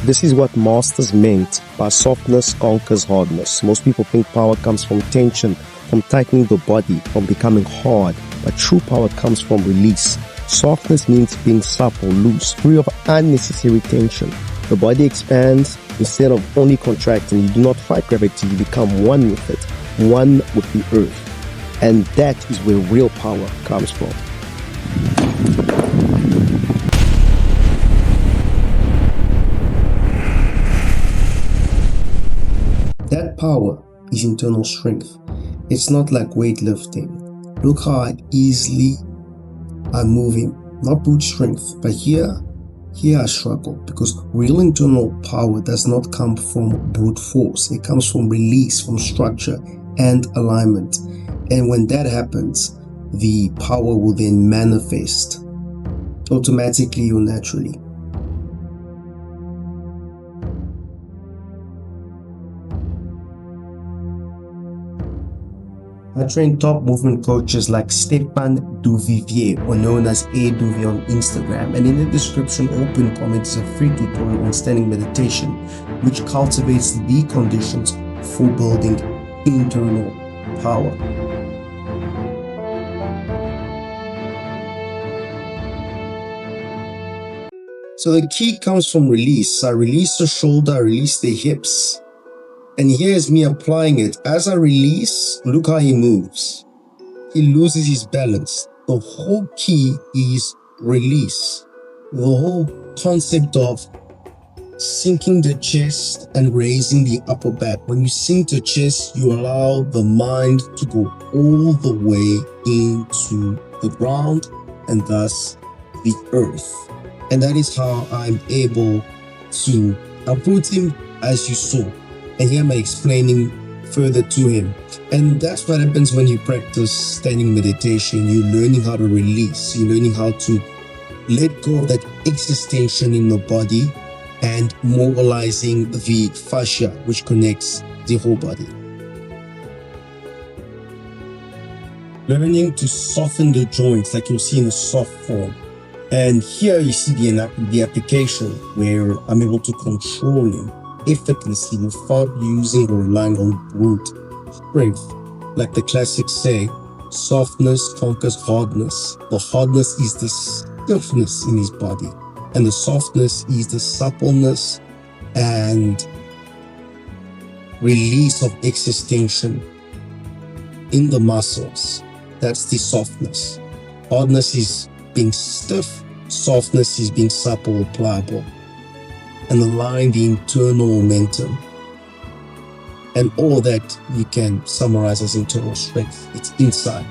This is what masters meant by softness conquers hardness. Most people think power comes from tension, from tightening the body, from becoming hard, but true power comes from release. Softness means being supple, loose, free of unnecessary tension. The body expands instead of only contracting. You do not fight gravity, you become one with it, one with the earth. And that is where real power comes from. That power is internal strength. It's not like weightlifting. Look how I easily I'm moving. Not brute strength, but here I struggle, because real internal power does not come from brute force. It comes from release, from structure and alignment. And when that happens, the power will then manifest automatically or naturally. I train top movement coaches like Stepan Duvivier, or known as A Duvier on Instagram, and in the description or pinned comment is a free tutorial on standing meditation, which cultivates the conditions for building internal power. So the key comes from release. I release the shoulder, I release the hips. And here's me applying it. As I release, look how he moves. He loses his balance. The whole key is release. The whole concept of sinking the chest and raising the upper back. When you sink the chest, you allow the mind to go all the way into the ground and thus the earth. And that is how I'm able to uproot him, as you saw. And here I'm explaining further to him. And that's what happens when you practice standing meditation. You're learning how to release. You're learning how to let go of that excess tension in the body and mobilizing the fascia, which connects the whole body. Learning to soften the joints like you'll see in a soft form. And here you see the application where I'm able to control him effortlessly without using or relying on brute strength. Like the classics say, softness conquers hardness. The hardness is the stiffness in his body, and the softness is the suppleness and release of excess tension in the muscles. That's the softness. Hardness is being stiff, softness is being supple, pliable, and align the internal momentum. And all that you can summarize as internal strength. It's inside.